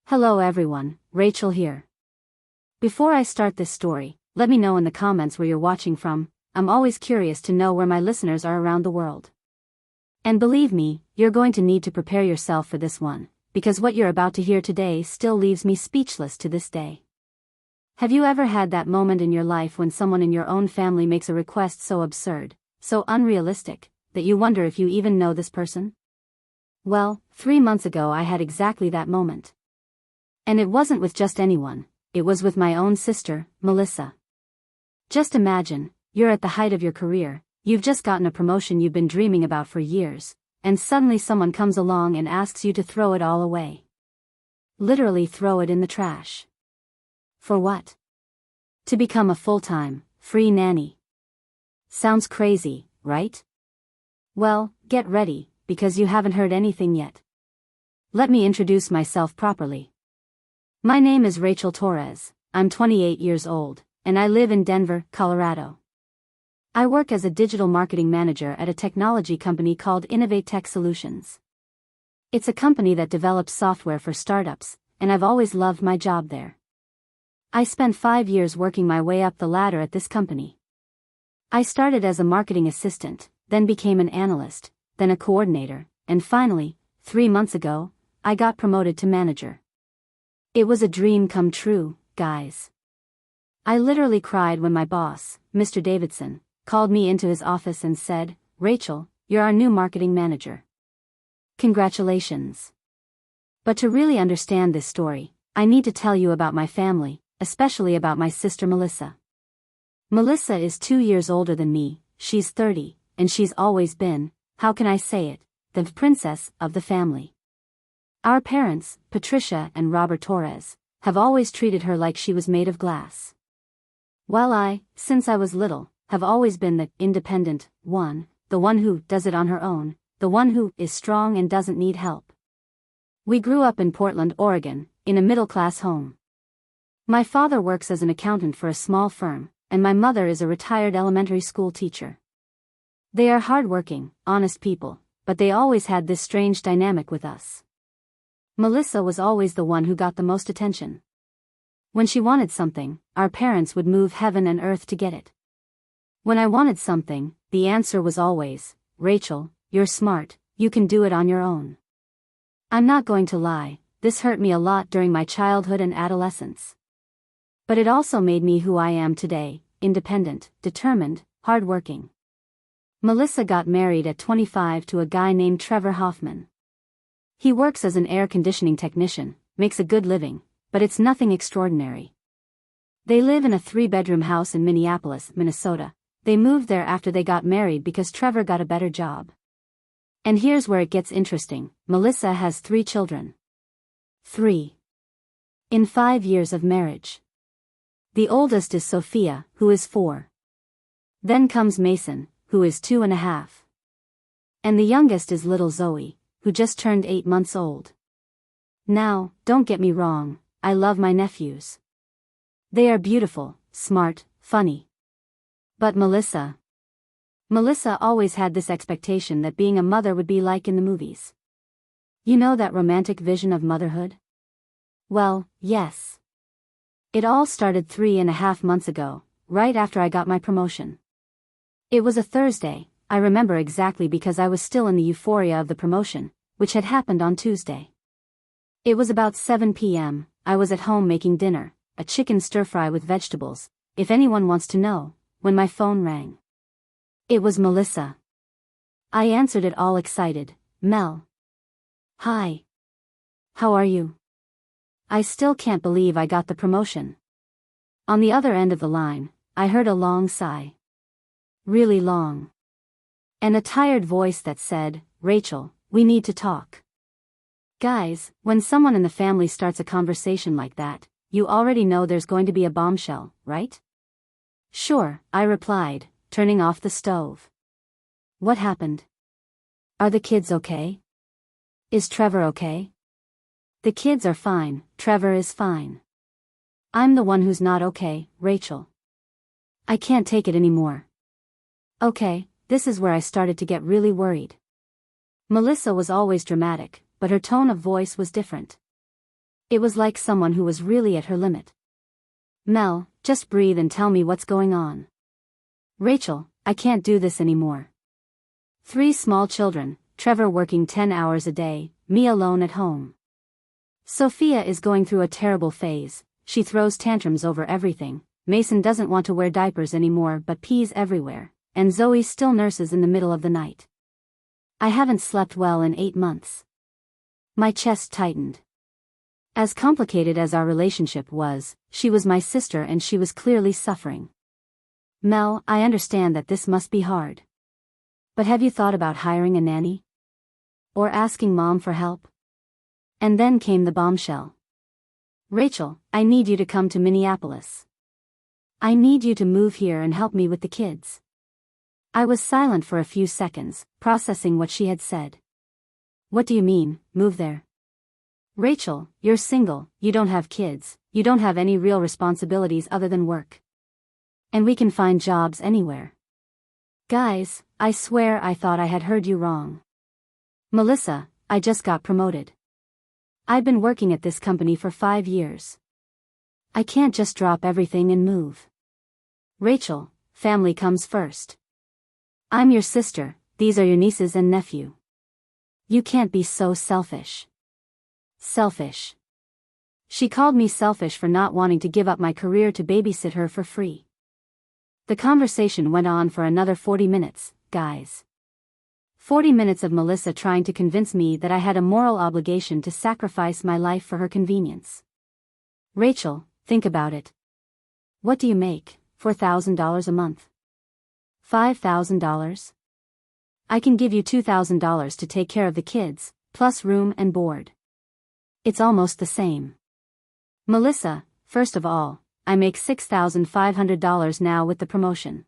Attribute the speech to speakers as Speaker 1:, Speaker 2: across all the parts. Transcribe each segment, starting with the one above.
Speaker 1: Hello everyone, Rachel here. Before I start this story, let me know in the comments where you're watching from. I'm always curious to know where my listeners are around the world. And believe me, you're going to need to prepare yourself for this one, because what you're about to hear today still leaves me speechless to this day. Have you ever had that moment in your life when someone in your own family makes a request so absurd, so unrealistic, that you wonder if you even know this person? Well, 3 months ago I had exactly that moment. And it wasn't with just anyone, it was with my own sister, Melissa. Just imagine, you're at the height of your career, you've just gotten a promotion you've been dreaming about for years, and suddenly someone comes along and asks you to throw it all away. Literally throw it in the trash. For what? To become a full-time, free nanny. Sounds crazy, right? Well, get ready, because you haven't heard anything yet. Let me introduce myself properly. My name is Rachel Torres, I'm 28 years old, and I live in Denver, Colorado. I work as a digital marketing manager at a technology company called Innovate Tech Solutions. It's a company that develops software for startups, and I've always loved my job there. I spent 5 years working my way up the ladder at this company. I started as a marketing assistant, then became an analyst, then a coordinator, and finally, 3 months ago, I got promoted to manager. It was a dream come true, guys. I literally cried when my boss, Mr. Davidson, called me into his office and said, "Rachel, you're our new marketing manager. Congratulations." But to really understand this story, I need to tell you about my family, especially about my sister Melissa. Melissa is 2 years older than me, she's 30, and she's always been, how can I say it, the princess of the family. Our parents, Patricia and Robert Torres, have always treated her like she was made of glass. While I, since I was little, have always been the independent one, the one who does it on her own, the one who is strong and doesn't need help. We grew up in Portland, Oregon, in a middle-class home. My father works as an accountant for a small firm, and my mother is a retired elementary school teacher. They are hard-working, honest people, but they always had this strange dynamic with us. Melissa was always the one who got the most attention. When she wanted something, our parents would move heaven and earth to get it. When I wanted something, the answer was always, "Rachel, you're smart, you can do it on your own." I'm not going to lie, this hurt me a lot during my childhood and adolescence. But it also made me who I am today, independent, determined, hardworking. Melissa got married at 25 to a guy named Trevor Hoffman. He works as an air conditioning technician, makes a good living, but it's nothing extraordinary. They live in a 3-bedroom house in Minneapolis, Minnesota. They moved there after they got married because Trevor got a better job. And here's where it gets interesting, Melissa has 3 children. 3. In 5 years of marriage. The oldest is Sophia, who is 4. Then comes Mason, who is 2.5. And the youngest is little Zoe, who just turned 8 months old. Now, don't get me wrong, I love my nephews. They are beautiful, smart, funny. But Melissa always had this expectation that being a mother would be like in the movies. You know that romantic vision of motherhood? Well, yes. It all started 3.5 months ago, right after I got my promotion. It was a Thursday, I remember exactly because I was still in the euphoria of the promotion, which had happened on Tuesday. It was about 7 p.m., I was at home making dinner, a chicken stir-fry with vegetables, if anyone wants to know, when my phone rang. It was Melissa. I answered it all excited, "Mel. Hi. How are you? I still can't believe I got the promotion." On the other end of the line, I heard a long sigh. Really long. And a tired voice that said, "Rachel, we need to talk." Guys, when someone in the family starts a conversation like that, you already know there's going to be a bombshell, right? "Sure," I replied, turning off the stove. "What happened? Are the kids okay? Is Trevor okay?" "The kids are fine, Trevor is fine. I'm the one who's not okay, Rachel. I can't take it anymore." Okay, this is where I started to get really worried. Melissa was always dramatic, but her tone of voice was different. It was like someone who was really at her limit. Mel, just breathe and tell me what's going on. Rachel, I can't do this anymore. 3 small children, Trevor working 10 hours a day, me alone at home. Sophia is going through a terrible phase, she throws tantrums over everything, Mason doesn't want to wear diapers anymore but pees everywhere, and Zoe still nurses in the middle of the night. I haven't slept well in 8 months. My chest tightened. As complicated as our relationship was, she was my sister and she was clearly suffering. Mel, I understand that this must be hard. But have you thought about hiring a nanny? Or asking Mom for help? And then came the bombshell. Rachel, I need you to come to Minneapolis. I need you to move here and help me with the kids. I was silent for a few seconds, processing what she had said. What do you mean, move there? Rachel, you're single, you don't have kids, you don't have any real responsibilities other than work. And we can find jobs anywhere. Guys, I swear I thought I had heard you wrong. Melissa, I just got promoted. I've been working at this company for 5 years. I can't just drop everything and move. Rachel, family comes first. I'm your sister, these are your nieces and nephew. You can't be so selfish. Selfish. She called me selfish for not wanting to give up my career to babysit her for free. The conversation went on for another 40 minutes, guys. 40 minutes of Melissa trying to convince me that I had a moral obligation to sacrifice my life for her convenience. Rachel, think about it. What do you make, $4,000 a month? $5,000? I can give you $2,000 to take care of the kids, plus room and board. It's almost the same. Melissa, first of all, I make $6,500 now with the promotion.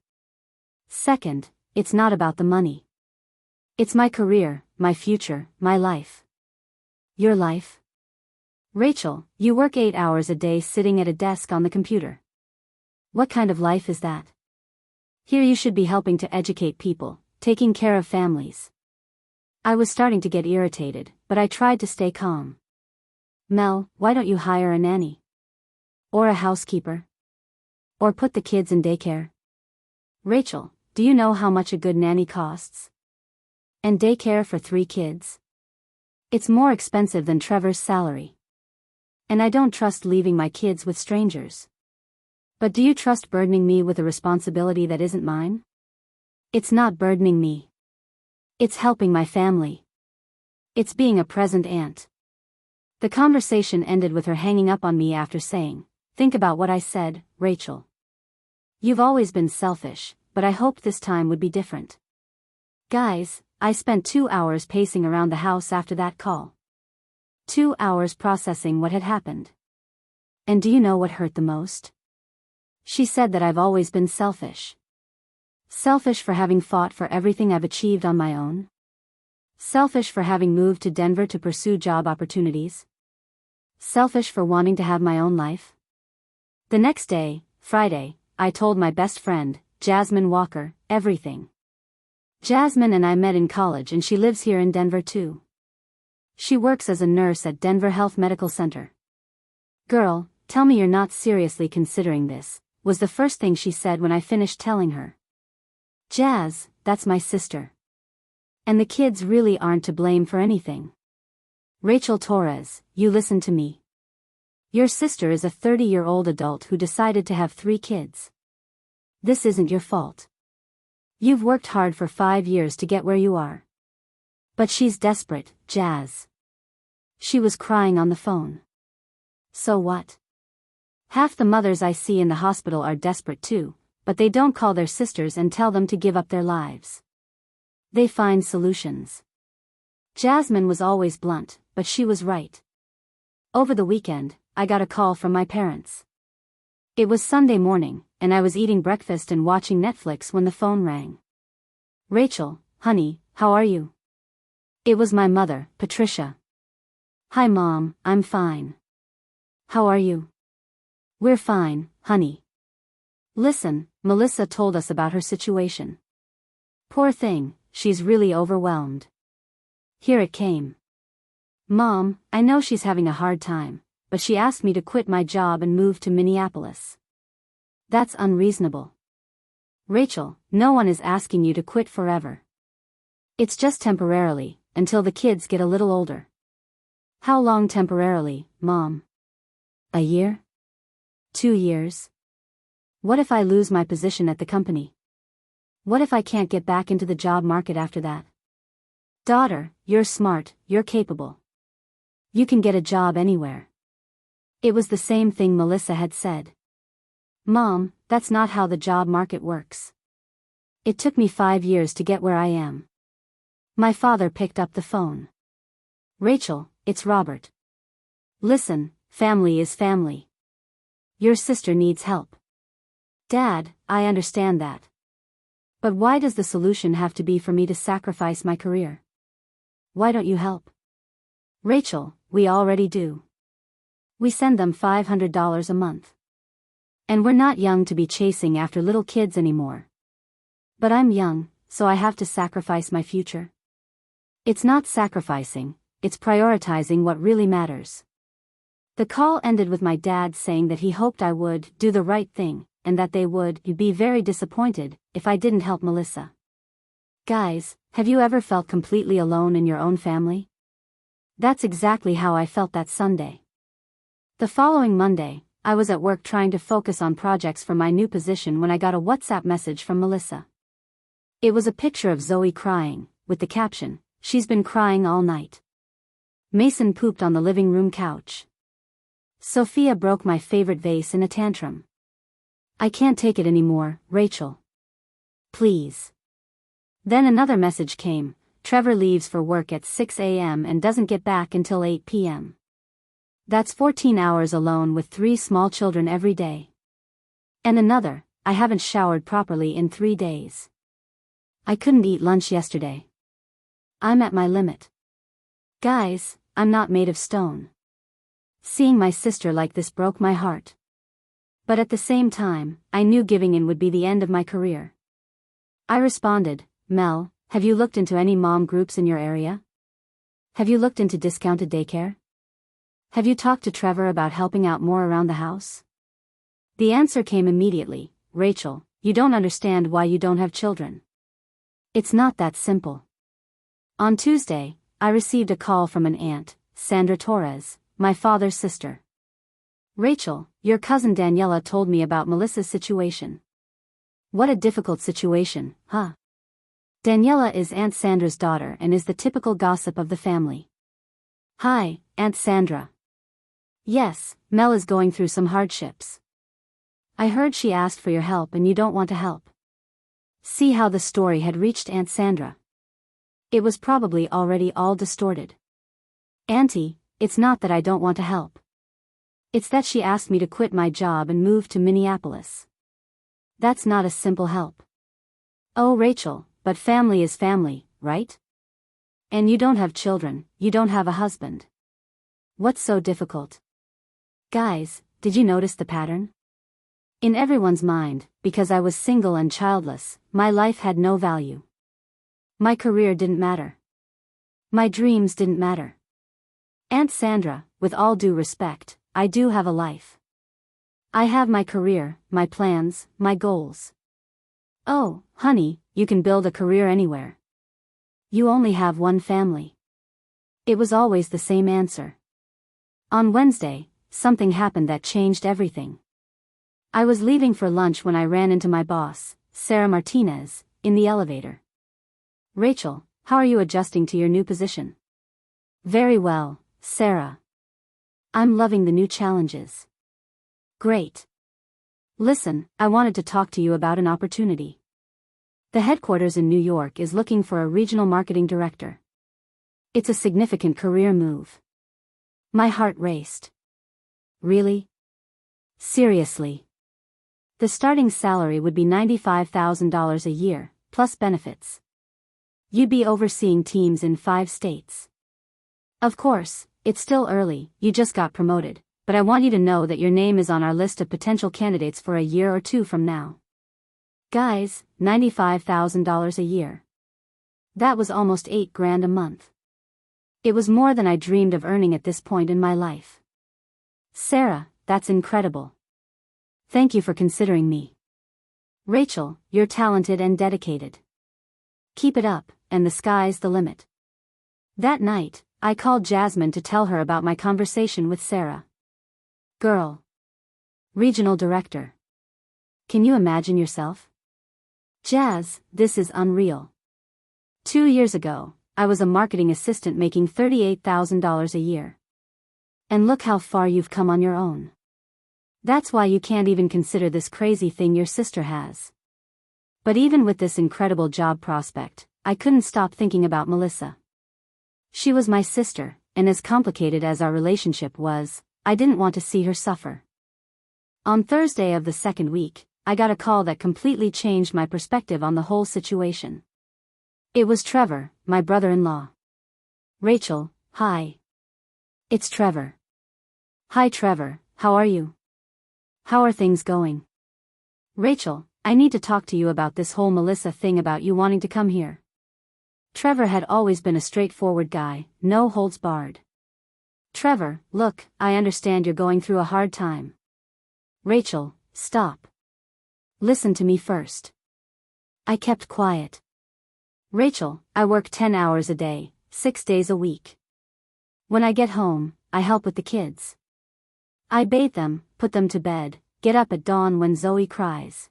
Speaker 1: Second, it's not about the money. It's my career, my future, my life. Your life? Rachel, you work 8 hours a day sitting at a desk on the computer. What kind of life is that? Here you should be helping to educate people, taking care of families. I was starting to get irritated, but I tried to stay calm. Mel, why don't you hire a nanny? Or a housekeeper? Or put the kids in daycare? Rachel, do you know how much a good nanny costs? And daycare for 3 kids? It's more expensive than Trevor's salary. And I don't trust leaving my kids with strangers. But do you trust burdening me with a responsibility that isn't mine? It's not burdening me. It's helping my family. It's being a present aunt. The conversation ended with her hanging up on me after saying, "Think about what I said, Rachel. You've always been selfish, but I hoped this time would be different." Guys, I spent 2 hours pacing around the house after that call. 2 hours processing what had happened. And do you know what hurt the most? She said that I've always been selfish. Selfish for having fought for everything I've achieved on my own. Selfish for having moved to Denver to pursue job opportunities. Selfish for wanting to have my own life. The next day, Friday, I told my best friend, Jasmine Walker, everything. Jasmine and I met in college and she lives here in Denver too. She works as a nurse at Denver Health Medical Center. "Girl, tell me you're not seriously considering this," was the first thing she said when I finished telling her. "Jazz, that's my sister. And the kids really aren't to blame for anything. Rachel Torres, you listen to me. Your sister is a 30-year-old adult who decided to have 3 kids. This isn't your fault. You've worked hard for 5 years to get where you are. But she's desperate, Jazz." She was crying on the phone. So what? Half the mothers I see in the hospital are desperate too, but they don't call their sisters and tell them to give up their lives. They find solutions. Jasmine was always blunt, but she was right. Over the weekend, I got a call from my parents. It was Sunday morning, and I was eating breakfast and watching Netflix when the phone rang. "Rachel, honey, how are you?" It was my mother, Patricia. "Hi Mom, I'm fine. How are you?" "We're fine, honey. Listen, Melissa told us about her situation. Poor thing, she's really overwhelmed." Here it came. "Mom, I know she's having a hard time, but she asked me to quit my job and move to Minneapolis. That's unreasonable. Rachel, no one is asking you to quit forever. It's just temporarily, until the kids get a little older. How long temporarily, Mom? A year? 2 years? What if I lose my position at the company? What if I can't get back into the job market after that? Daughter, you're smart, you're capable. You can get a job anywhere. It was the same thing Melissa had said. Mom, that's not how the job market works. It took me 5 years to get where I am. My father picked up the phone. Rachel, it's Robert. Listen, family is family. Your sister needs help. Dad, I understand that. But why does the solution have to be for me to sacrifice my career? Why don't you help? Rachel, we already do. We send them $500 a month. And we're not young to be chasing after little kids anymore. But I'm young, so I have to sacrifice my future. It's not sacrificing, it's prioritizing what really matters. The call ended with my dad saying that he hoped I would do the right thing, and that they would be very disappointed if I didn't help Melissa. Guys, have you ever felt completely alone in your own family? That's exactly how I felt that Sunday. The following Monday, I was at work trying to focus on projects for my new position when I got a WhatsApp message from Melissa. It was a picture of Zoe crying, with the caption, "She's been crying all night." Mason pooped on the living room couch. Sophia broke my favorite vase in a tantrum. I can't take it anymore, Rachel. Please. Then another message came, Trevor leaves for work at 6 a.m. and doesn't get back until 8 p.m. That's 14 hours alone with 3 small children every day. And another, I haven't showered properly in 3 days. I couldn't eat lunch yesterday. I'm at my limit. Guys, I'm not made of stone. Seeing my sister like this broke my heart. But at the same time, I knew giving in would be the end of my career. I responded, Mel, have you looked into any mom groups in your area? Have you looked into discounted daycare? Have you talked to Trevor about helping out more around the house? The answer came immediately, Rachel, you don't understand why you don't have children. It's not that simple. On Tuesday, I received a call from an aunt, Sandra Torres, my father's sister. Rachel, your cousin Daniela told me about Melissa's situation. What a difficult situation, huh? Daniela is Aunt Sandra's daughter and is the typical gossip of the family. Hi, Aunt Sandra. Yes, Mel is going through some hardships. I heard she asked for your help and you don't want to help. See how the story had reached Aunt Sandra. It was probably already all distorted. Auntie, it's not that I don't want to help. It's that she asked me to quit my job and move to Minneapolis. That's not a simple help. Oh Rachel, but family is family, right? And you don't have children, you don't have a husband. What's so difficult? Guys, did you notice the pattern? In everyone's mind, because I was single and childless, my life had no value. My career didn't matter. My dreams didn't matter. Aunt Sandra, with all due respect, I do have a life. I have my career, my plans, my goals. Oh, honey, you can build a career anywhere. You only have one family. It was always the same answer. On Wednesday, something happened that changed everything. I was leaving for lunch when I ran into my boss, Sarah Martinez, in the elevator. Rachel, how are you adjusting to your new position? Very well, Sarah. I'm loving the new challenges. Great. Listen, I wanted to talk to you about an opportunity. The headquarters in New York is looking for a regional marketing director. It's a significant career move. My heart raced. Really? Seriously? The starting salary would be $95,000 a year, plus benefits. You'd be overseeing teams in 5 states. Of course, it's still early, you just got promoted, but I want you to know that your name is on our list of potential candidates for a year or 2 from now. Guys, $95,000 a year. That was almost $8,000 a month. It was more than I dreamed of earning at this point in my life. Sarah, that's incredible. Thank you for considering me. Rachel, you're talented and dedicated. Keep it up, and the sky's the limit. That night, I called Jasmine to tell her about my conversation with Sarah. Girl. Regional Director. Can you imagine yourself? Jazz, this is unreal. 2 years ago, I was a marketing assistant making $38,000 a year. And look how far you've come on your own. That's why you can't even consider this crazy thing your sister has. But even with this incredible job prospect, I couldn't stop thinking about Melissa. She was my sister, and as complicated as our relationship was, I didn't want to see her suffer. On Thursday of the second week, I got a call that completely changed my perspective on the whole situation. It was Trevor, my brother-in-law. Rachel, hi. It's Trevor. Hi Trevor, how are you? How are things going? Rachel, I need to talk to you about this whole Melissa thing about you wanting to come here. Trevor had always been a straightforward guy, no holds barred. Trevor, look, I understand you're going through a hard time. Rachel, stop. Listen to me first. I kept quiet. Rachel, I work 10 hours a day, 6 days a week. When I get home, I help with the kids. I bathe them, put them to bed, get up at dawn when Zoe cries.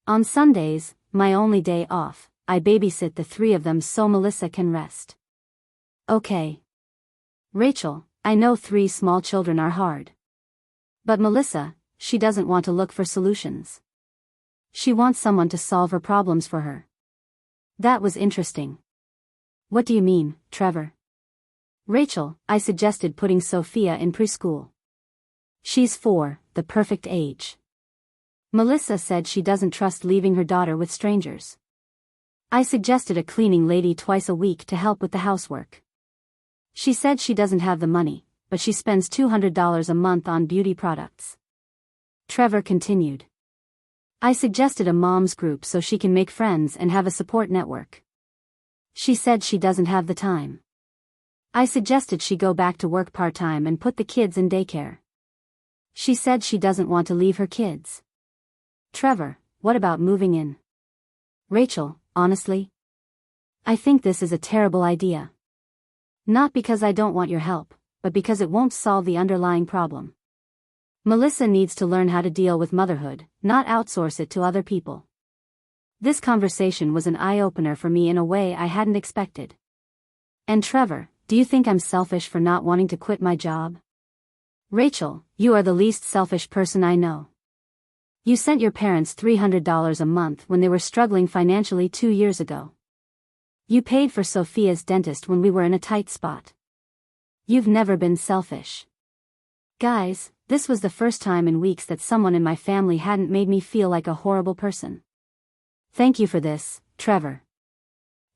Speaker 1: On Sundays, my only day off, I babysit the 3 of them so Melissa can rest. Okay. Rachel, I know 3 small children are hard. But Melissa, she doesn't want to look for solutions. She wants someone to solve her problems for her. That was interesting. What do you mean, Trevor? Rachel, I suggested putting Sophia in preschool. She's 4, the perfect age. Melissa said she doesn't trust leaving her daughter with strangers. I suggested a cleaning lady twice a week to help with the housework. She said she doesn't have the money, but she spends $200 a month on beauty products. Trevor continued. I suggested a mom's group so she can make friends and have a support network. She said she doesn't have the time. I suggested she go back to work part-time and put the kids in daycare. She said she doesn't want to leave her kids. Trevor, what about moving in? Rachel, honestly? I think this is a terrible idea. Not because I don't want your help, but because it won't solve the underlying problem. Melissa needs to learn how to deal with motherhood, not outsource it to other people. This conversation was an eye-opener for me in a way I hadn't expected. And Trevor, do you think I'm selfish for not wanting to quit my job? Rachel, you are the least selfish person I know. You sent your parents $300 a month when they were struggling financially 2 years ago. You paid for Sophia's dentist when we were in a tight spot. You've never been selfish. Guys, this was the first time in weeks that someone in my family hadn't made me feel like a horrible person. Thank you for this, Trevor.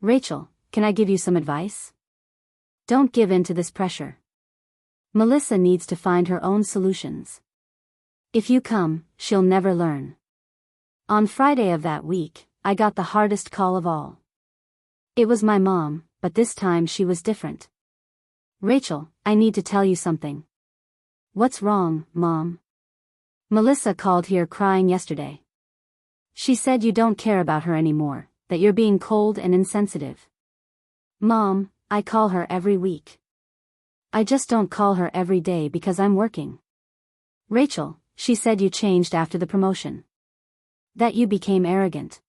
Speaker 1: Rachel, can I give you some advice? Don't give in to this pressure. Melissa needs to find her own solutions. If you come, she'll never learn. On Friday of that week, I got the hardest call of all. It was my mom, but this time she was different. Rachel, I need to tell you something. What's wrong, Mom? Melissa called here crying yesterday. She said you don't care about her anymore, that you're being cold and insensitive. Mom, I call her every week. I just don't call her every day because I'm working. Rachel, she said you changed after the promotion. That you became arrogant.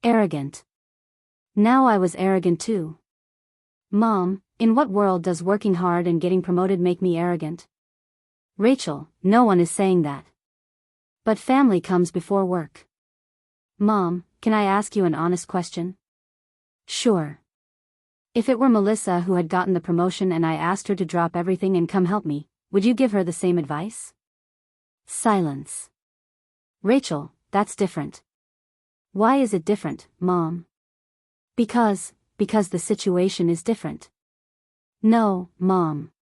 Speaker 1: Arrogant. Now I was arrogant too. Mom, in what world does working hard and getting promoted make me arrogant? Rachel, no one is saying that. But family comes before work. Mom, can I ask you an honest question? Sure. If it were Melissa who had gotten the promotion and I asked her to drop everything and come help me, would you give her the same advice? Silence. Rachel, that's different. Why is it different, Mom? Because the situation is different. No, Mom.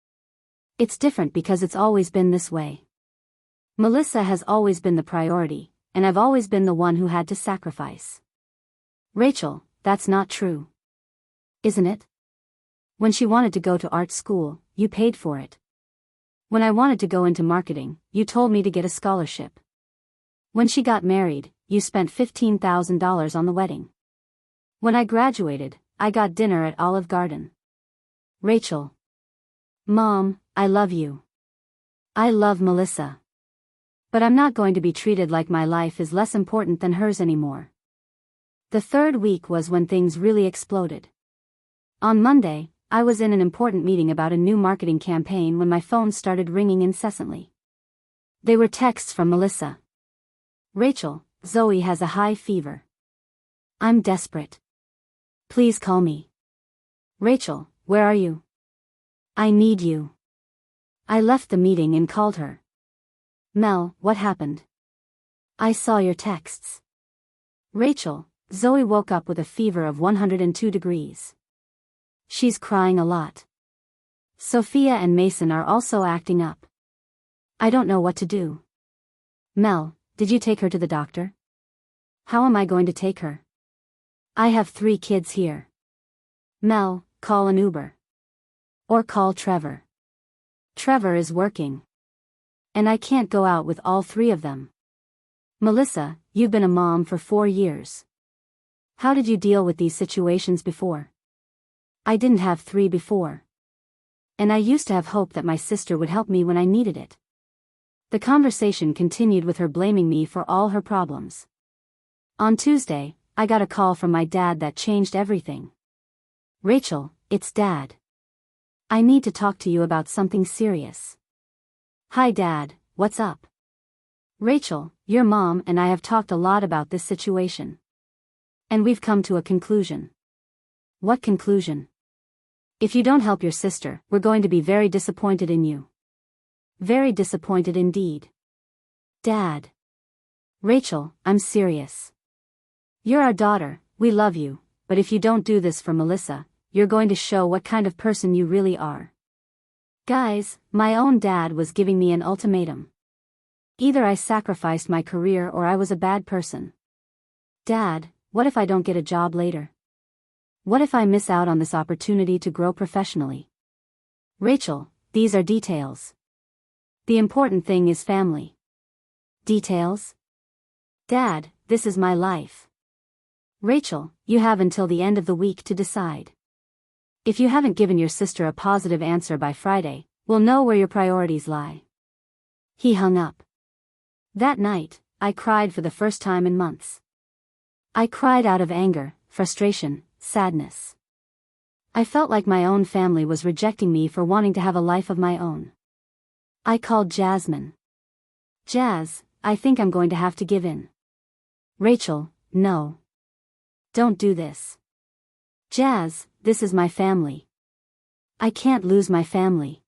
Speaker 1: It's different because it's always been this way. Melissa has always been the priority, and I've always been the one who had to sacrifice. Rachel, that's not true. Isn't it? When she wanted to go to art school, you paid for it. When I wanted to go into marketing, you told me to get a scholarship. When she got married, you spent $15,000 on the wedding. When I graduated, I got dinner at Olive Garden. Rachel. Mom, I love you. I love Melissa. But I'm not going to be treated like my life is less important than hers anymore. The third week was when things really exploded. On Monday, I was in an important meeting about a new marketing campaign when my phone started ringing incessantly. They were texts from Melissa. Rachel, Zoe has a high fever. I'm desperate. Please call me. Rachel, where are you? I need you. I left the meeting and called her. Mel, what happened? I saw your texts. Rachel, Zoe woke up with a fever of 102 degrees. She's crying a lot. Sophia and Mason are also acting up. I don't know what to do. Mel, did you take her to the doctor? How am I going to take her? I have 3 kids here. Mel, call an Uber. Or call Trevor. Trevor is working. And I can't go out with all 3 of them. Melissa, you've been a mom for 4 years. How did you deal with these situations before? I didn't have 3 before. And I used to have hope that my sister would help me when I needed it. The conversation continued with her blaming me for all her problems. On Tuesday, I got a call from my dad that changed everything. Rachel, it's Dad. I need to talk to you about something serious. Hi Dad, what's up? Rachel, your mom and I have talked a lot about this situation. And we've come to a conclusion. What conclusion? If you don't help your sister, we're going to be very disappointed in you. Very disappointed indeed. Dad. Rachel, I'm serious. You're our daughter, we love you, but if you don't do this for Melissa, you're going to show what kind of person you really are. Guys, my own dad was giving me an ultimatum. Either I sacrificed my career or I was a bad person. Dad, what if I don't get a job later? What if I miss out on this opportunity to grow professionally? Rachel, these are details. The important thing is family. Details? Dad, this is my life. Rachel, you have until the end of the week to decide. If you haven't given your sister a positive answer by Friday, we'll know where your priorities lie. He hung up. That night, I cried for the first time in months. I cried out of anger, frustration, sadness. I felt like my own family was rejecting me for wanting to have a life of my own. I called Jasmine. Jazz, I think I'm going to have to give in. Rachel, no. Don't do this. Jazz, this is my family. I can't lose my family.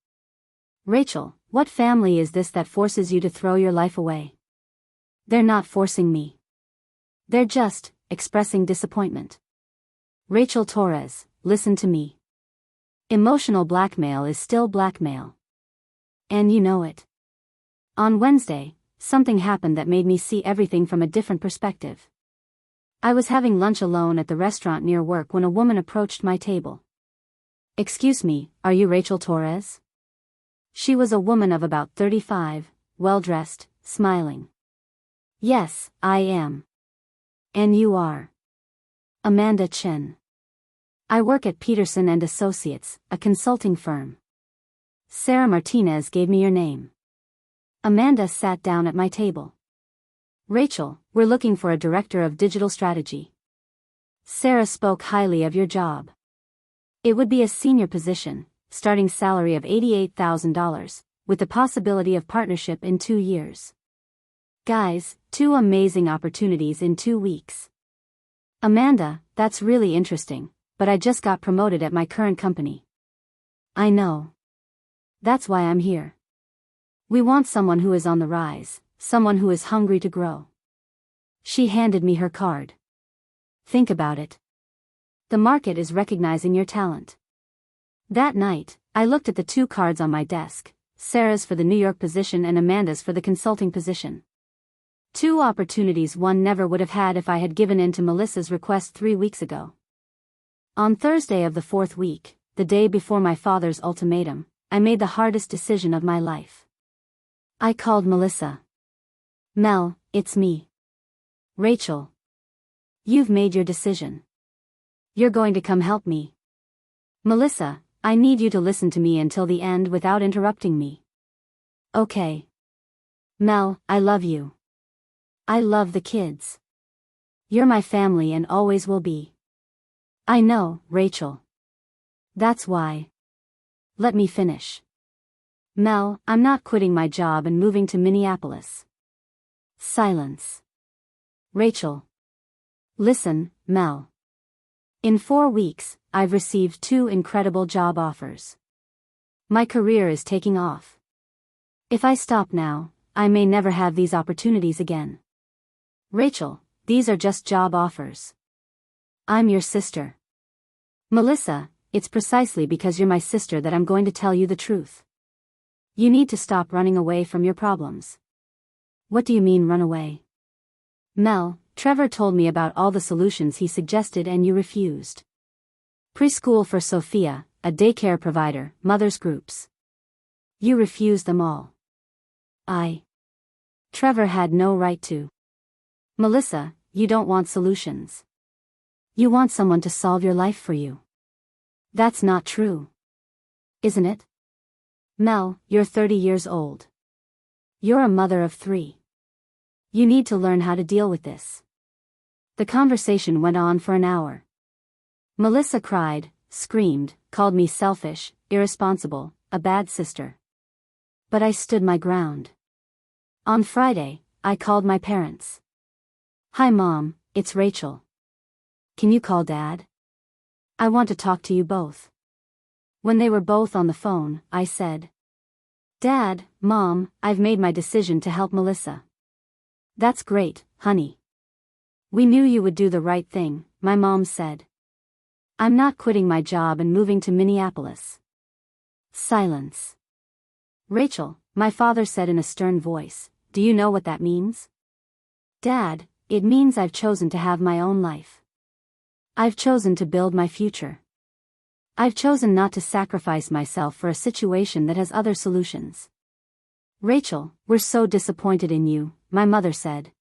Speaker 1: Rachel, what family is this that forces you to throw your life away? They're not forcing me. They're just expressing disappointment. Rachel Torres, listen to me. Emotional blackmail is still blackmail. And you know it. On Wednesday, something happened that made me see everything from a different perspective. I was having lunch alone at the restaurant near work when a woman approached my table. Excuse me, are you Rachel Torres? She was a woman of about 35, well-dressed, smiling. Yes, I am. And you are? Amanda Chen. I work at Peterson & Associates, a consulting firm. Sarah Martinez gave me your name. Amanda sat down at my table. Rachel, we're looking for a director of digital strategy. Sarah spoke highly of your job. It would be a senior position, starting salary of $88,000, with the possibility of partnership in 2 years. Guys, 2 amazing opportunities in 2 weeks. Amanda, that's really interesting, but I just got promoted at my current company. I know. That's why I'm here. We want someone who is on the rise, someone who is hungry to grow. She handed me her card. Think about it. The market is recognizing your talent. That night, I looked at the 2 cards on my desk, Sarah's for the New York position and Amanda's for the consulting position. 2 opportunities one never would have had if I had given in to Melissa's request 3 weeks ago. On Thursday of the 4th week, the day before my father's ultimatum, I made the hardest decision of my life. I called Melissa. Mel, it's me. Rachel. You've made your decision. You're going to come help me. Melissa, I need you to listen to me until the end without interrupting me. Okay. Mel, I love you. I love the kids. You're my family and always will be. I know, Rachel. That's why. Let me finish. Mel, I'm not quitting my job and moving to Minneapolis. Silence. Rachel. Listen, Mel. In 4 weeks, I've received 2 incredible job offers. My career is taking off. If I stop now, I may never have these opportunities again. Rachel, these are just job offers. I'm your sister. Melissa, it's precisely because you're my sister that I'm going to tell you the truth. You need to stop running away from your problems. What do you mean run away? Mel, Trevor told me about all the solutions he suggested and you refused. Preschool for Sophia, a daycare provider, mothers groups. You refused them all. Trevor had no right to. Melissa, you don't want solutions. You want someone to solve your life for you. That's not true. Isn't it? Mel, you're 30 years old. You're a mother of 3. You need to learn how to deal with this. The conversation went on for an hour. Melissa cried, screamed, called me selfish, irresponsible, a bad sister. But I stood my ground. On Friday, I called my parents. Hi Mom, it's Rachel. Can you call Dad? I want to talk to you both. When they were both on the phone, I said, Dad, Mom, I've made my decision to help Melissa. That's great, honey. We knew you would do the right thing, my mom said. I'm not quitting my job and moving to Minneapolis. Silence. Rachel, my father said in a stern voice, do you know what that means? Dad, it means I've chosen to have my own life. I've chosen to build my future. I've chosen not to sacrifice myself for a situation that has other solutions. Rachel, we're so disappointed in you, my mother said.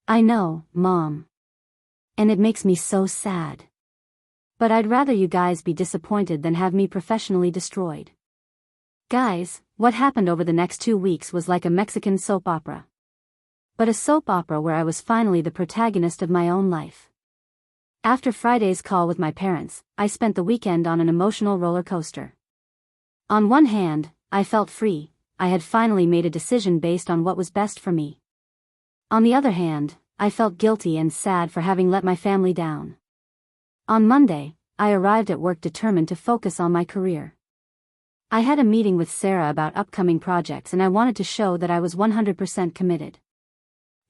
Speaker 1: I know, Mom. And it makes me so sad. But I'd rather you guys be disappointed than have me professionally destroyed. Guys, what happened over the next 2 weeks was like a Mexican soap opera. But a soap opera where I was finally the protagonist of my own life. After Friday's call with my parents, I spent the weekend on an emotional roller coaster. On one hand, I felt free. I had finally made a decision based on what was best for me. On the other hand, I felt guilty and sad for having let my family down. On Monday, I arrived at work determined to focus on my career. I had a meeting with Sarah about upcoming projects and I wanted to show that I was 100% committed.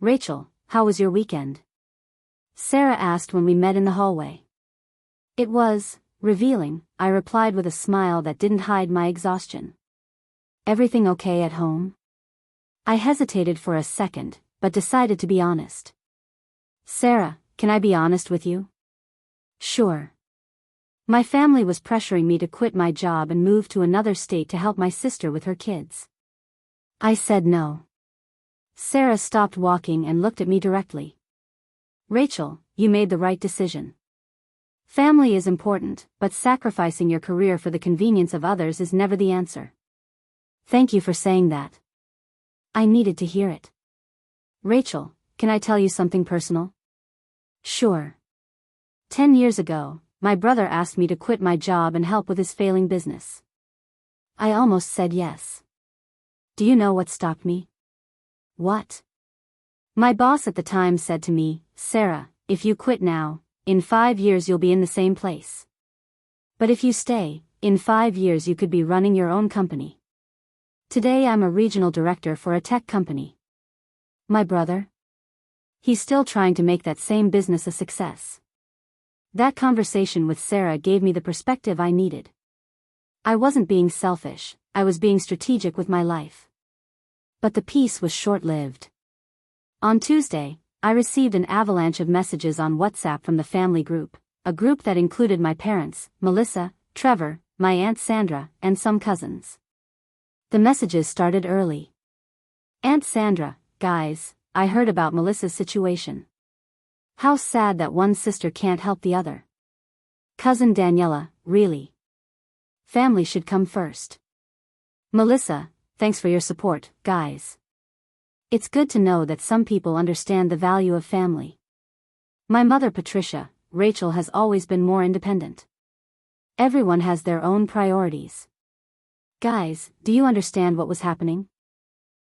Speaker 1: Rachel, how was your weekend? Sarah asked when we met in the hallway. It was revealing, I replied with a smile that didn't hide my exhaustion. Everything okay at home? I hesitated for a second, but decided to be honest. Sarah, can I be honest with you? Sure. My family was pressuring me to quit my job and move to another state to help my sister with her kids. I said no. Sarah stopped walking and looked at me directly. Rachel, you made the right decision. Family is important, but sacrificing your career for the convenience of others is never the answer. Thank you for saying that. I needed to hear it. Rachel, can I tell you something personal? Sure. 10 years ago, my brother asked me to quit my job and help with his failing business. I almost said yes. Do you know what stopped me? What? My boss at the time said to me, Sarah, if you quit now, in 5 years you'll be in the same place. But if you stay, in 5 years you could be running your own company. Today I'm a regional director for a tech company. My brother? He's still trying to make that same business a success. That conversation with Sarah gave me the perspective I needed. I wasn't being selfish, I was being strategic with my life. But the peace was short-lived. On Tuesday, I received an avalanche of messages on WhatsApp from the family group, a group that included my parents, Melissa, Trevor, my Aunt Sandra, and some cousins. The messages started early. Aunt Sandra, guys, I heard about Melissa's situation. How sad that one sister can't help the other. Cousin Daniela, really. Family should come first. Melissa, thanks for your support, guys. It's good to know that some people understand the value of family. My mother Patricia, Rachel has always been more independent. Everyone has their own priorities. Guys, do you understand what was happening?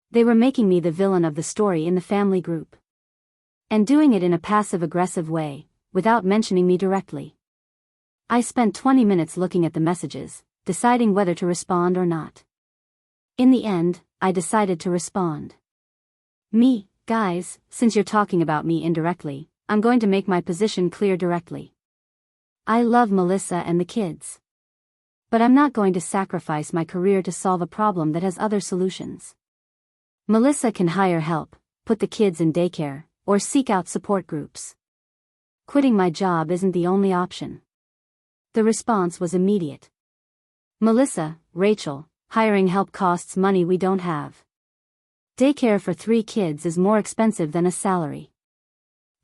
Speaker 1: They were making me the villain of the story in the family group. And doing it in a passive-aggressive way, without mentioning me directly. I spent 20 minutes looking at the messages, deciding whether to respond or not. In the end, I decided to respond. Me, guys, since you're talking about me indirectly, I'm going to make my position clear directly. I love Melissa and the kids. But I'm not going to sacrifice my career to solve a problem that has other solutions. Melissa can hire help, put the kids in daycare, or seek out support groups. Quitting my job isn't the only option. The response was immediate. Melissa, Rachel, hiring help costs money we don't have. Daycare for 3 kids is more expensive than a salary.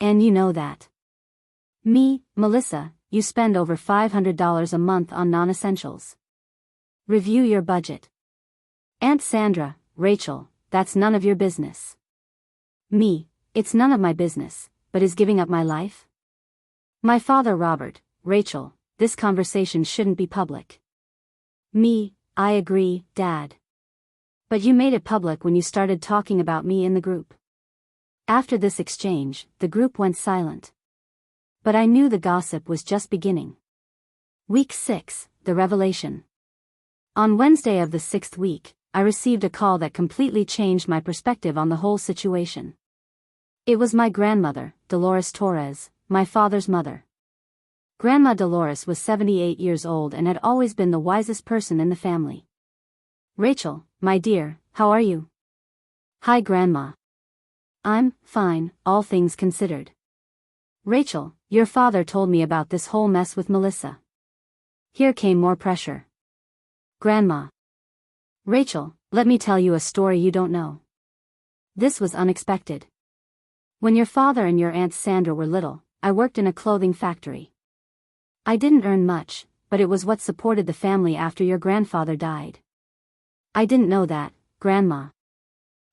Speaker 1: And you know that. Me, Melissa, you spend over $500 a month on non-essentials. Review your budget. Aunt Sandra, Rachel, that's none of your business. Me, it's none of my business, but is giving up my life? My father Robert, Rachel, this conversation shouldn't be public. Me, I agree, Dad. But you made it public when you started talking about me in the group. After this exchange, the group went silent. But I knew the gossip was just beginning. Week 6, the revelation. On Wednesday of the 6th week, I received a call that completely changed my perspective on the whole situation. It was my grandmother, Dolores Torres, my father's mother. Grandma Dolores was 78 years old and had always been the wisest person in the family. Rachel, my dear, how are you? Hi Grandma. I'm fine, all things considered. Rachel, your father told me about this whole mess with Melissa. Here came more pressure. Grandma. Rachel, let me tell you a story you don't know. This was unexpected. When your father and your Aunt Sandra were little, I worked in a clothing factory. I didn't earn much, but it was what supported the family after your grandfather died. I didn't know that, Grandma.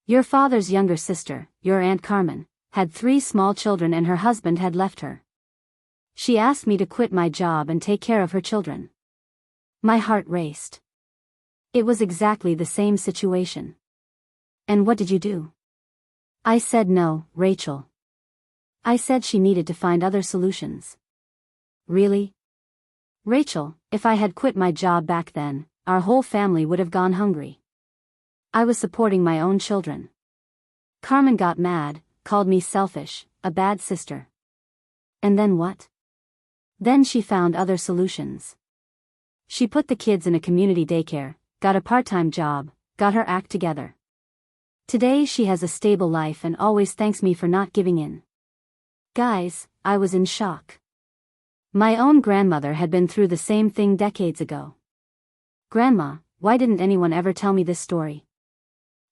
Speaker 1: Your father's younger sister, your Aunt Carmen, had 3 small children and her husband had left her. She asked me to quit my job and take care of her children. My heart raced. It was exactly the same situation. And what did you do? I said no, Rachel. I said she needed to find other solutions. Really? Rachel, if I had quit my job back then, our whole family would have gone hungry. I was supporting my own children. Carmen got mad, called me selfish, a bad sister. And then what? Then she found other solutions. She put the kids in a community daycare, got a part-time job, got her act together. Today she has a stable life and always thanks me for not giving in. Guys, I was in shock. My own grandmother had been through the same thing decades ago. Grandma, why didn't anyone ever tell me this story?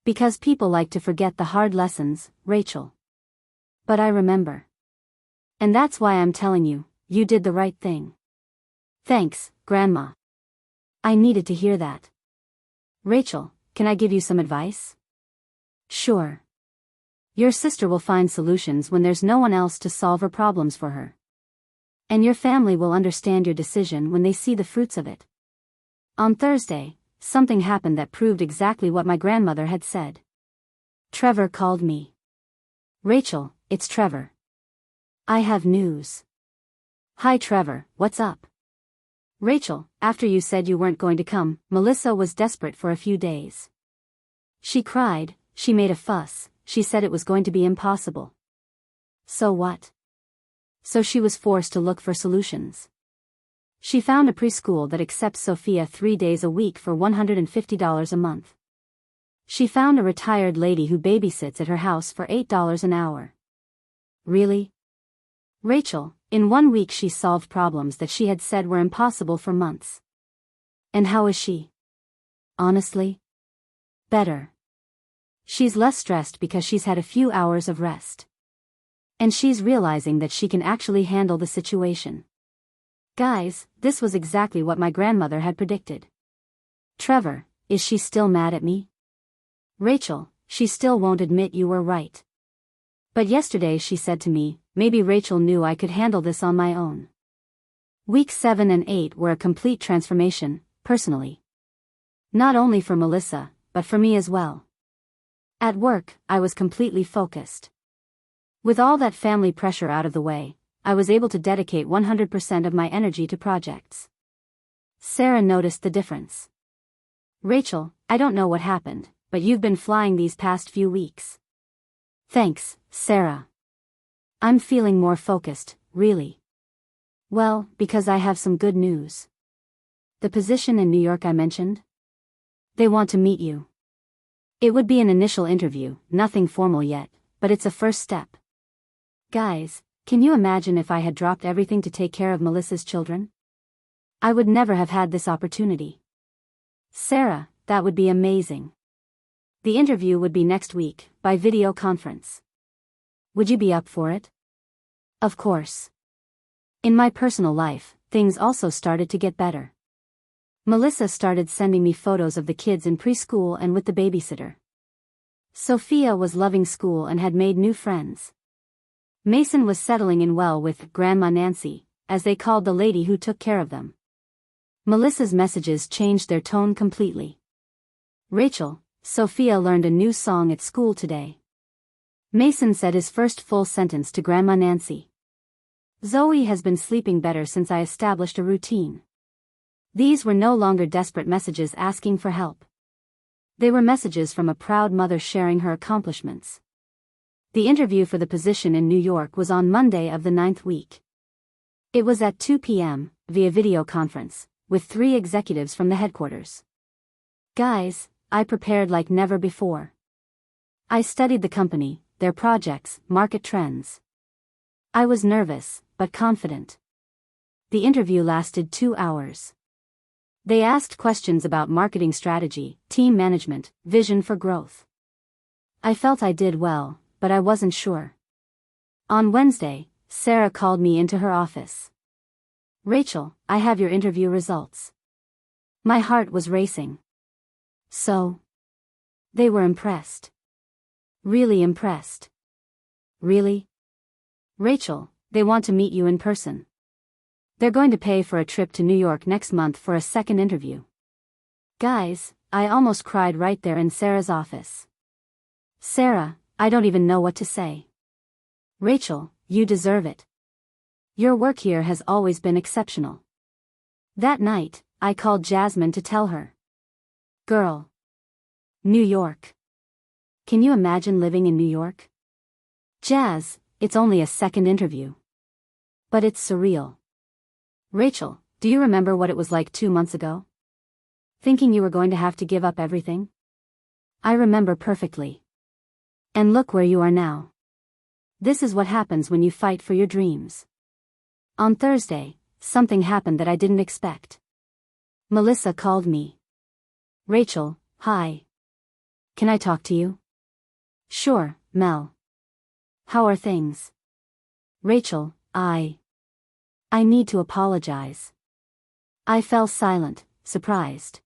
Speaker 1: Because people like to forget the hard lessons, Rachel. But I remember. And that's why I'm telling you, you did the right thing. Thanks, Grandma. I needed to hear that. Rachel, can I give you some advice? Sure. Your sister will find solutions when there's no one else to solve her problems for her. And your family will understand your decision when they see the fruits of it. On Thursday, something happened that proved exactly what my grandmother had said. Trevor called me. Rachel, it's Trevor. I have news. Hi Trevor, what's up? Rachel, after you said you weren't going to come, Melissa was desperate for a few days. She cried, she made a fuss, she said it was going to be impossible. So what? So she was forced to look for solutions. She found a preschool that accepts Sophia 3 days a week for $150 a month. She found a retired lady who babysits at her house for $8 an hour. Really? Rachel, in 1 week she solved problems that she had said were impossible for months. And how is she? Honestly? Better. She's less stressed because she's had a few hours of rest. And she's realizing that she can actually handle the situation. Guys, this was exactly what my grandmother had predicted. Trevor, is she still mad at me? Rachel, she still won't admit you were right. But yesterday she said to me, maybe Rachel knew I could handle this on my own. Weeks 7 and 8 were a complete transformation, personally. Not only for Melissa, but for me as well. At work, I was completely focused. With all that family pressure out of the way, I was able to dedicate 100% of my energy to projects. Sarah noticed the difference. Rachel, I don't know what happened, but you've been flying these past few weeks. Thanks, Sarah. I'm feeling more focused, really. Well, because I have some good news. The position in New York I mentioned? They want to meet you. It would be an initial interview, nothing formal yet, but it's a first step. Guys, can you imagine if I had dropped everything to take care of Melissa's children? I would never have had this opportunity. Sarah, that would be amazing. The interview would be next week, by video conference. Would you be up for it? Of course. In my personal life, things also started to get better. Melissa started sending me photos of the kids in preschool and with the babysitter. Sophia was loving school and had made new friends. Mason was settling in well with Grandma Nancy, as they called the lady who took care of them. Melissa's messages changed their tone completely. Rachel, Sophia learned a new song at school today. Mason said his first full sentence to Grandma Nancy. Zoe has been sleeping better since I established a routine. These were no longer desperate messages asking for help. They were messages from a proud mother sharing her accomplishments. The interview for the position in New York was on Monday of the 9th week. It was at 2 p.m., via video conference, with 3 executives from the headquarters. Guys, I prepared like never before. I studied the company, their projects, market trends. I was nervous, but confident. The interview lasted 2 hours. They asked questions about marketing strategy, team management, vision for growth. I felt I did well, but I wasn't sure. On Wednesday, Sarah called me into her office. Rachel, I have your interview results. My heart was racing. So? They were impressed. Really impressed. Really? Rachel, they want to meet you in person. They're going to pay for a trip to New York next month for a second interview. Guys, I almost cried right there in Sarah's office. Sarah, I don't even know what to say. Rachel, you deserve it. Your work here has always been exceptional. That night, I called Jasmine to tell her. Girl. New York. Can you imagine living in New York? Jazz, it's only a second interview. But it's surreal. Rachel, do you remember what it was like 2 months ago? Thinking you were going to have to give up everything? I remember perfectly. And look where you are now. This is what happens when you fight for your dreams. On Thursday, something happened that I didn't expect. Melissa called me. Rachel, hi. Can I talk to you? Sure, Mel. How are things? Rachel, I need to apologize. I fell silent, surprised.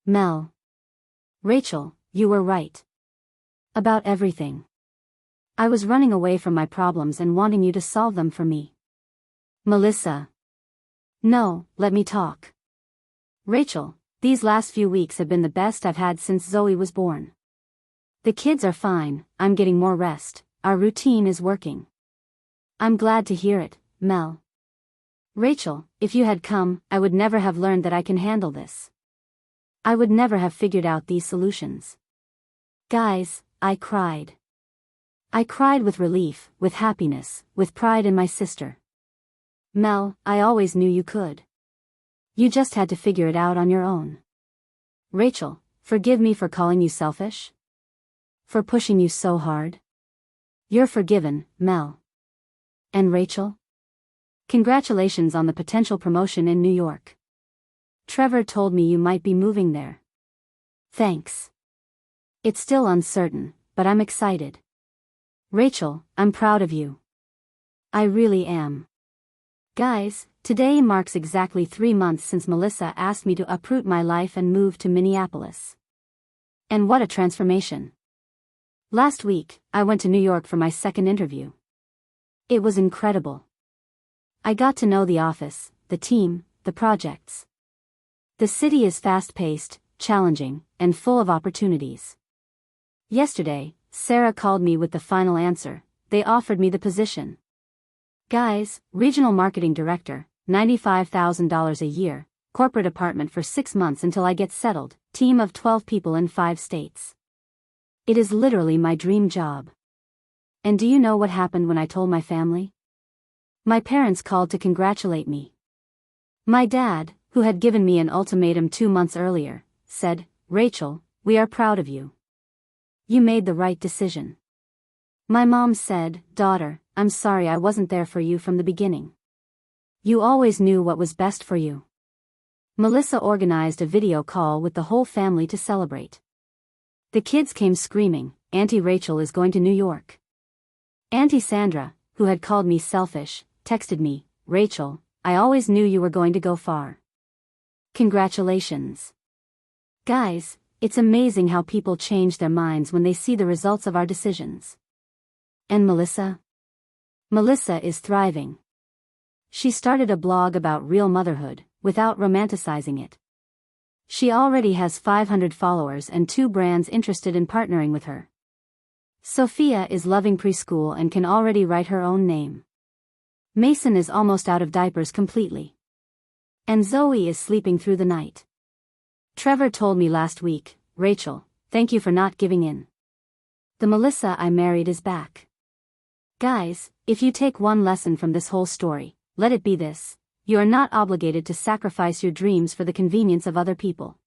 Speaker 1: Mel. Rachel, you were right. About everything. I was running away from my problems and wanting you to solve them for me. Melissa. No, let me talk. Rachel, these last few weeks have been the best I've had since Zoe was born. The kids are fine, I'm getting more rest, our routine is working. I'm glad to hear it, Mel. Rachel, if you had come, I would never have learned that I can handle this. I would never have figured out these solutions. Guys, I cried. I cried with relief, with happiness, with pride in my sister. Mel, I always knew you could. You just had to figure it out on your own. Rachel, forgive me for calling you selfish? For pushing you so hard? You're forgiven, Mel. And Rachel? Congratulations on the potential promotion in New York. Trevor told me you might be moving there. Thanks. It's still uncertain, but I'm excited. Rachel, I'm proud of you. I really am. Guys, today marks exactly 3 months since Melissa asked me to uproot my life and move to Minneapolis. And what a transformation. Last week, I went to New York for my second interview. It was incredible. I got to know the office, the team, the projects. The city is fast-paced, challenging, and full of opportunities. Yesterday, Sarah called me with the final answer. They offered me the position. Guys, Regional Marketing Director, $95,000 a year, corporate apartment for 6 months until I get settled, team of 12 people in 5 states. It is literally my dream job. And do you know what happened when I told my family? My parents called to congratulate me. My dad, who had given me an ultimatum 2 months earlier, said, "Rachel, we are proud of you. You made the right decision." My mom said, "Daughter, I'm sorry I wasn't there for you from the beginning. You always knew what was best for you." Melissa organized a video call with the whole family to celebrate. The kids came screaming, "Auntie Rachel is going to New York." Auntie Sandra, who had called me selfish, texted me, "Rachel, I always knew you were going to go far. Congratulations." Guys, it's amazing how people change their minds when they see the results of our decisions. And Melissa? Melissa is thriving. She started a blog about real motherhood, without romanticizing it. She already has 500 followers and 2 brands interested in partnering with her. Sophia is loving preschool and can already write her own name. Mason is almost out of diapers completely. And Zoe is sleeping through the night. Trevor told me last week, "Rachel, thank you for not giving in. The Melissa I married is back." Guys, if you take one lesson from this whole story, let it be this: you are not obligated to sacrifice your dreams for the convenience of other people.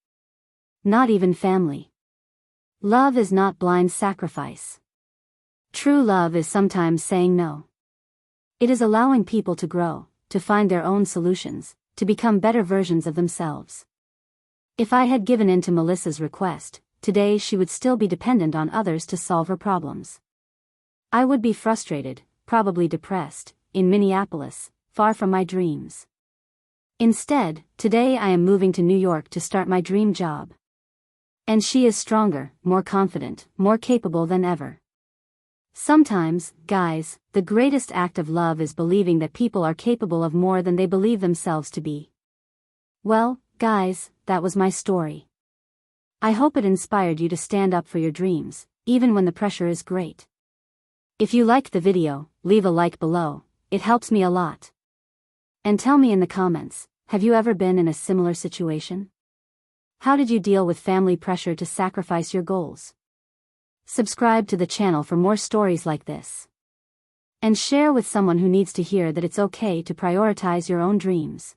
Speaker 1: Not even family. Love is not blind sacrifice. True love is sometimes saying no. It is allowing people to grow, to find their own solutions, to become better versions of themselves. If I had given in to Melissa's request, today she would still be dependent on others to solve her problems. I would be frustrated, probably depressed, in Minneapolis, far from my dreams. Instead, today I am moving to New York to start my dream job. And she is stronger, more confident, more capable than ever. Sometimes, guys, the greatest act of love is believing that people are capable of more than they believe themselves to be. Well, guys, that was my story. I hope it inspired you to stand up for your dreams, even when the pressure is great. If you liked the video, leave a like below, it helps me a lot. And tell me in the comments, have you ever been in a similar situation? How did you deal with family pressure to sacrifice your goals? Subscribe to the channel for more stories like this. And share with someone who needs to hear that it's okay to prioritize your own dreams.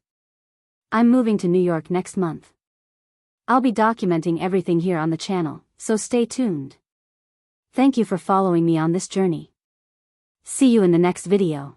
Speaker 1: I'm moving to New York next month. I'll be documenting everything here on the channel, so stay tuned. Thank you for following me on this journey. See you in the next video.